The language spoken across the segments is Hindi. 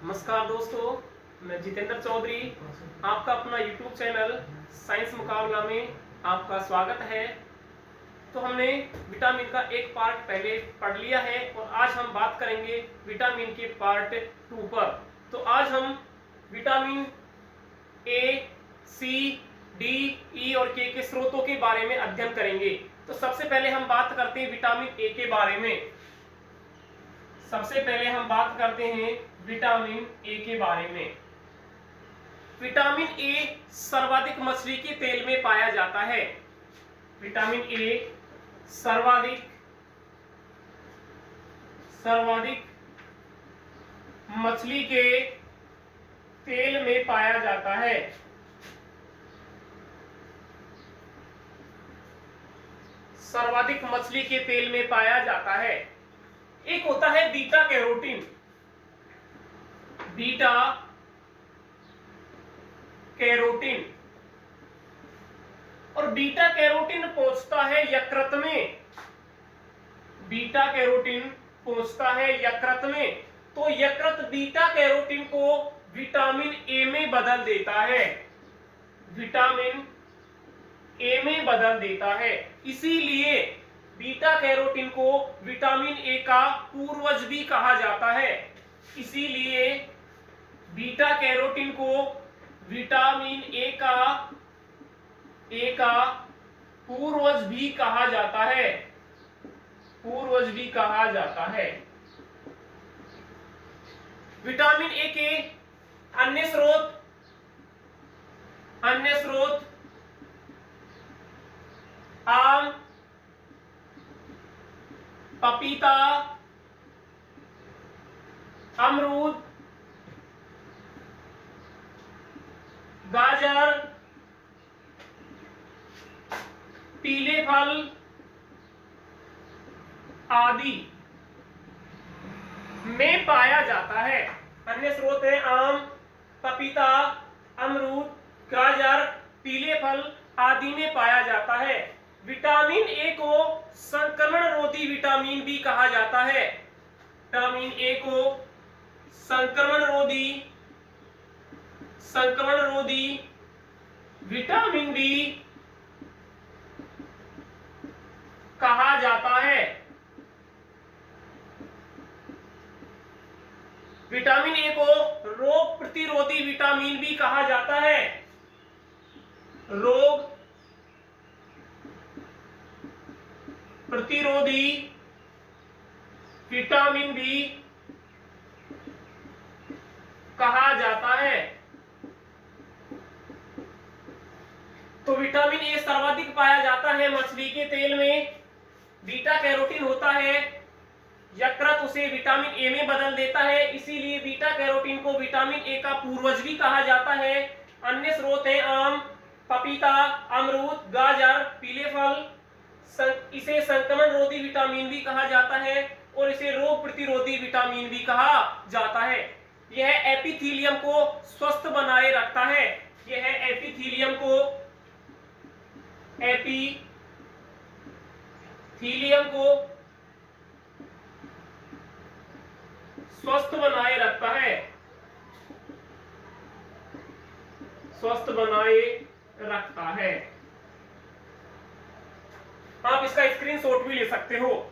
नमस्कार दोस्तों, मैं जितेंद्र चौधरी, आपका अपना YouTube चैनल साइंस मुकाबला में आपका स्वागत है। तो हमने विटामिन का एक पार्ट पहले पढ़ लिया है और आज हम बात करेंगे विटामिन के पार्ट 2 पर। तो आज हम विटामिन ए, सी, डी, ई और के स्रोतों के बारे में अध्ययन करेंगे। तो सबसे पहले हम बात करते हैं विटामिन ए के बारे में। सबसे पहले हम बात करते हैं विटामिन ए के बारे में। विटामिन ए सर्वाधिक मछली के तेल में पाया जाता है। विटामिन ए सर्वाधिक मछली के तेल में पाया जाता है। सर्वाधिक मछली के तेल में पाया जाता है। एक होता है बीटा कैरोटीन। बीटा कैरोटीन और बीटा कैरोटीन पहुंचता है यकृत में। बीटा कैरोटीन पहुंचता है यकृत में। तो यकृत बीटा कैरोटीन को विटामिन ए में बदल देता है। विटामिन ए में बदल देता है। इसीलिए बीटा कैरोटीन को विटामिन ए का पूर्वज भी कहा जाता है। इसीलिए बीटा कैरोटीन को विटामिन ए का पूर्वज भी कहा जाता है। पूर्वज भी कहा जाता है। विटामिन ए के अन्य स्रोत आम, पपीता, अमरूद, गाजर, पीले फल आदि में पाया जाता है। अन्य स्रोत है आम, पपीता, अमरूद, गाजर, पीले फल आदि में पाया जाता है। विटामिन ए को संक्रमण रोधी विटामिन भी कहा जाता है। विटामिन ए को संक्रमण रोधी विटामिन भी कहा जाता है। विटामिन ए को रोग प्रतिरोधी विटामिन भी कहा जाता है। रोग प्रतिरोधी विटामिन भी कहा जाता है। तो विटामिन ए सर्वाधिक पाया जाता है मछली के तेल में। बीटा कैरोटीन होता है, यकृत उसे विटामिन ए में बदल देता है। इसीलिए बीटा कैरोटीन को विटामिन ए का पूर्वज भी कहा जाता है। अन्य स्रोत है आम, पपीता, अमरूद, गाजर, पीले फल। इसे संक्रमण रोधी विटामिन भी कहा जाता है और इसे रोग प्रतिरोधी विटामिन भी कहा जाता है। यह एपिथेलियम को स्वस्थ बनाए रखता है। यह एपिथेलियम को स्वस्थ बनाए रखता है। स्वस्थ बनाए रखता है। आप इसका स्क्रीनशॉट भी ले सकते हो।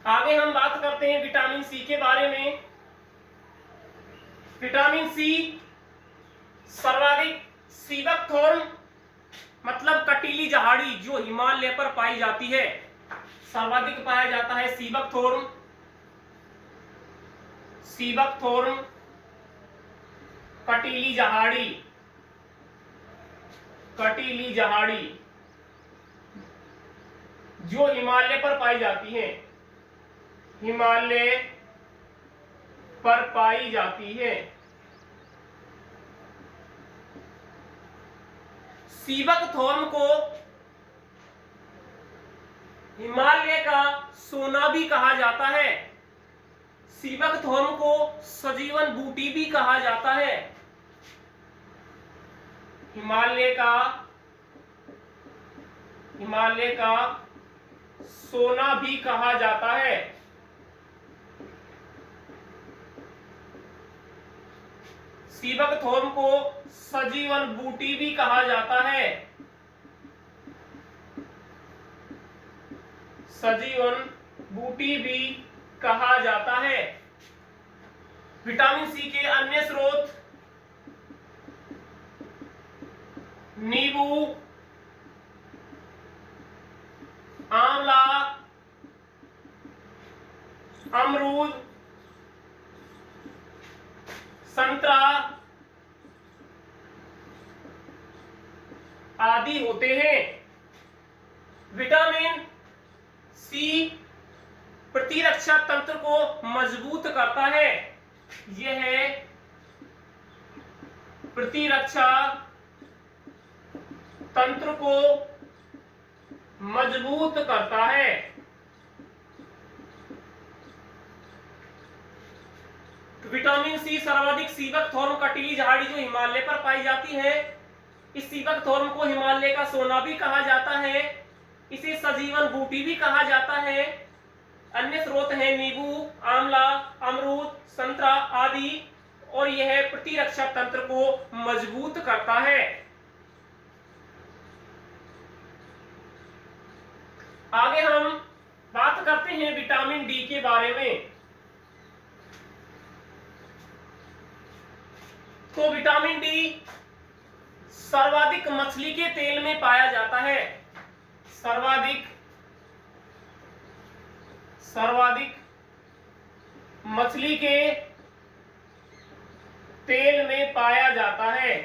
आगे हम बात करते हैं विटामिन सी के बारे में। विटामिन सी सर्वाधिक सीबकथोर्न मतलब कटीली जहाड़ी जो हिमालय पर पाई जाती है, सर्वाधिक पाया जाता है सीबकथोर्न। कटीली जहाड़ी जो हिमालय पर पाई जाती है। हिमालय पर पाई जाती है। सीबकथोर्न को हिमालय का सोना भी कहा जाता है। सीबकथोर्न को सजीवन बूटी भी कहा जाता है। हिमालय का हिमालय का सोना भी कहा जाता है। सीबक थोर्न को सजीवन बूटी भी कहा जाता है। सजीवन बूटी भी कहा जाता है। विटामिन सी के अन्य स्रोत नींबू, आंवला, अमरूद, संतरा आदि होते हैं। विटामिन सी प्रतिरक्षा तंत्र को मजबूत करता है। यह प्रतिरक्षा तंत्र को मजबूत करता है। विटामिन सी सर्वाधिक सीबक थोर्न कटीली झाड़ी जो हिमालय पर पाई जाती है, इस सीबक थोर्न को हिमालय का सोना भी कहा जाता है। इसे सजीवन बूटी भी कहा जाता है। अन्य स्रोत हैं नींबू, आंवला, अमरूद, संतरा आदि, और यह प्रतिरक्षा तंत्र को मजबूत करता है। आगे हम बात करते हैं विटामिन डी के बारे में। तो विटामिन डी सर्वाधिक मछली के तेल में पाया जाता है। सर्वाधिक मछली के तेल में पाया जाता है।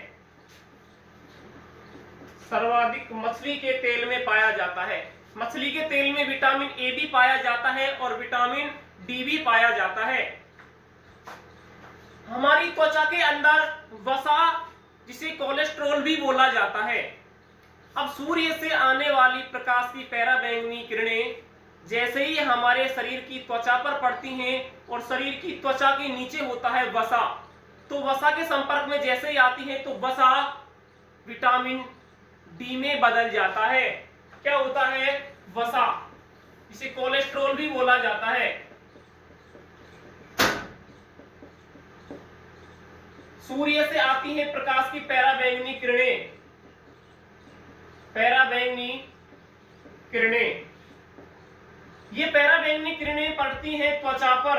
सर्वाधिक मछली के तेल में पाया जाता है। मछली के तेल में विटामिन ए भी पाया जाता है और विटामिन डी भी पाया जाता है। हमारी त्वचा के अंदर वसा, जिसे कोलेस्ट्रॉल भी बोला जाता है। अब सूर्य से आने वाली प्रकाश की पराबैंगनी किरणें जैसे ही हमारे शरीर की त्वचा पर पड़ती हैं और शरीर की त्वचा के नीचे होता है वसा, तो वसा के संपर्क में जैसे ही आती है तो वसा विटामिन डी में बदल जाता है। क्या होता है? वसा, जिसे कोलेस्ट्रॉल भी बोला जाता है। सूर्य से आती है प्रकाश की पराबैंगनी किरणें, ये पराबैंगनी किरणें पड़ती हैं त्वचा पर,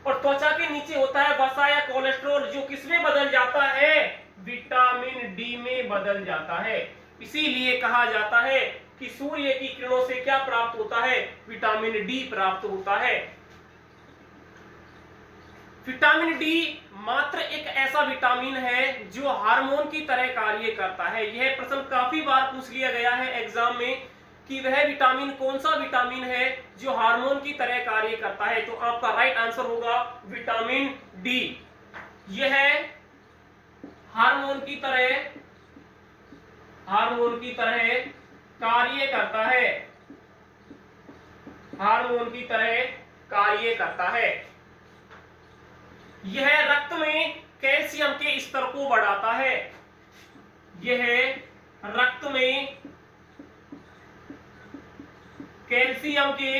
और त्वचा के नीचे होता है वसा या कोलेस्ट्रॉल, जो किसमें बदल जाता है? विटामिन डी में बदल जाता है। इसीलिए कहा जाता है कि सूर्य की किरणों से क्या प्राप्त होता है? विटामिन डी प्राप्त होता है। विटामिन डी मात्र एक ऐसा विटामिन है जो हार्मोन की तरह कार्य करता है। यह प्रश्न काफी बार पूछ लिया गया है एग्जाम में कि वह विटामिन कौन सा विटामिन है जो हार्मोन की तरह कार्य करता है। तो आपका राइट आंसर होगा विटामिन डी। यह हार्मोन की तरह कार्य करता है। हार्मोन की तरह कार्य करता है। यह रक्त में कैल्शियम के स्तर को बढ़ाता है। यह रक्त में कैल्शियम के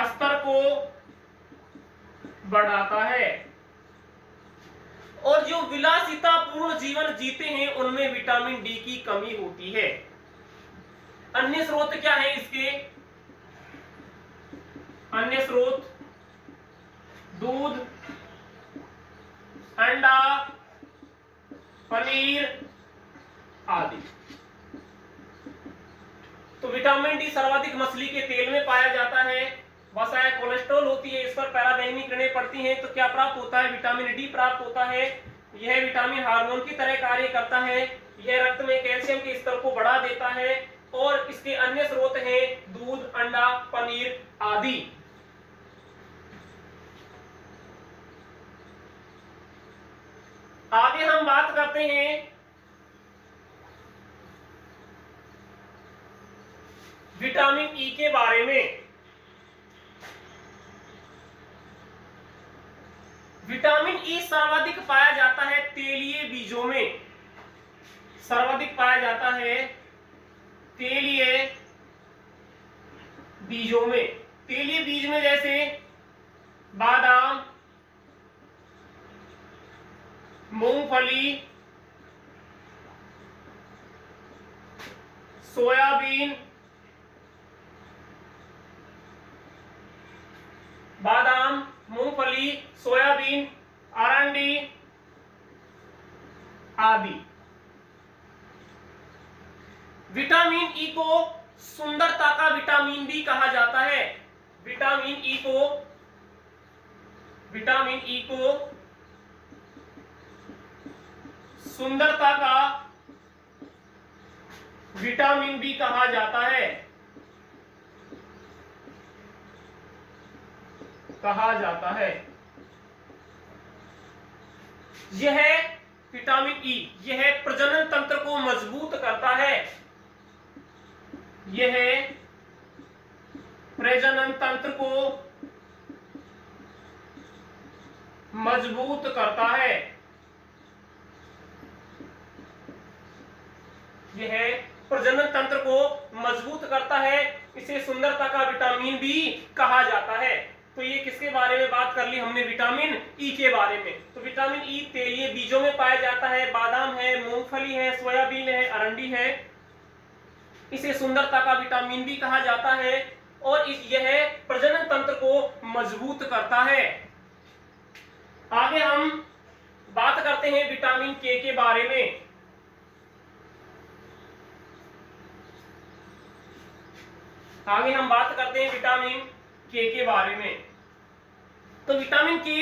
स्तर को बढ़ाता है। और जो विलासितापूर्ण जीवन जीते हैं उनमें विटामिन डी की कमी होती है। अन्य स्रोत क्या है इसके? अन्य स्रोत दूध, अंडा, पनीर आदि। तो विटामिन डी सर्वाधिक मछली के तेल में पाया जाता है। वसा या कोलेस्ट्रॉल होती है, इस पर पराबैंगनी किरणें पड़ती हैं, तो क्या प्राप्त होता है? विटामिन डी प्राप्त होता है। यह विटामिन हार्मोन की तरह कार्य करता है। यह रक्त में कैल्शियम के स्तर को बढ़ा देता है। और इसके अन्य स्रोत हैं दूध, अंडा, पनीर आदि। आगे हम बात करते हैं विटामिन ई के बारे में। विटामिन ई सर्वाधिक पाया जाता है तेलीय बीजों में। सर्वाधिक पाया जाता है तेलीय बीजों में। तेलीय बीज में जैसे बादाम, मूंगफली, सोयाबीन, बादाम, मूंगफली, सोयाबीन, अरंडी आदि। विटामिन ई को सुंदरता का विटामिन भी कहा जाता है। विटामिन ई को सुंदरता का विटामिन भी कहा जाता है। यह विटामिन ई यह प्रजनन तंत्र को मजबूत करता है। यह प्रजनन तंत्र को मजबूत करता है। यह प्रजनन तंत्र को मजबूत करता है। इसे सुंदरता का विटामिन भी कहा जाता है। तो ये किसके बारे में बात कर ली हमने? विटामिन ई के बारे में। तो विटामिन ई तेलीय बीजों में पाया जाता है। बादाम है, मूंगफली है, सोयाबीन है, अरंडी है। इसे सुंदरता का विटामिन भी कहा जाता है और यह प्रजनन तंत्र को मजबूत करता है। आगे हम बात करते हैं विटामिन के बारे में। विटामिन के बारे में। तो विटामिन के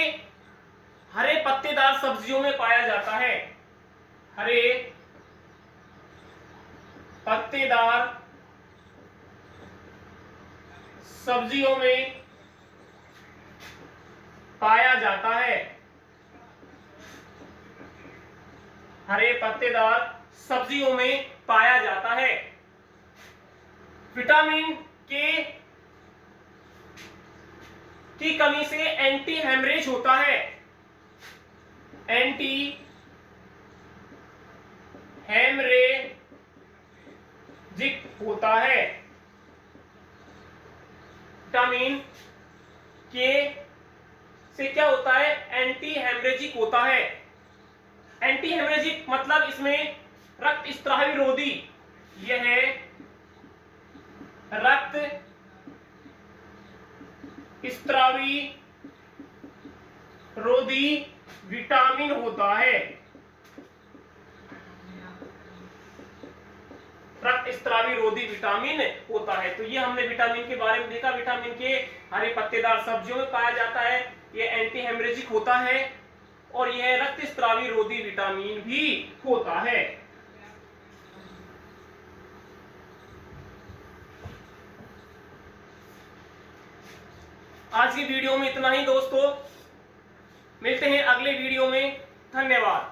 हरे पत्तेदार सब्जियों में पाया जाता है। हरे पत्तेदार सब्जियों में पाया जाता है। हरे पत्तेदार सब्जियों में पाया जाता है। विटामिन के की कमी से एंटी हेमरेज होता है। एंटी हेमरेजिक होता है। विटामिन के से क्या होता है? एंटी हेमरेजिक होता है। एंटी हेमरेजिक मतलब इसमें रक्त स्त्रावी रोधी। यह रक्त स्त्रावी रोधी विटामिन होता है। रक्त स्त्रावी रोधी विटामिन होता है। तो ये हमने विटामिन के बारे में देखा। विटामिन के हरे पत्तेदार सब्जियों में पाया जाता है। यह एंटी हेमरेजिक होता है और यह रक्त स्त्रावी रोधी विटामिन भी होता है। आज की वीडियो में इतना ही दोस्तों। मिलते हैं अगले वीडियो में। धन्यवाद।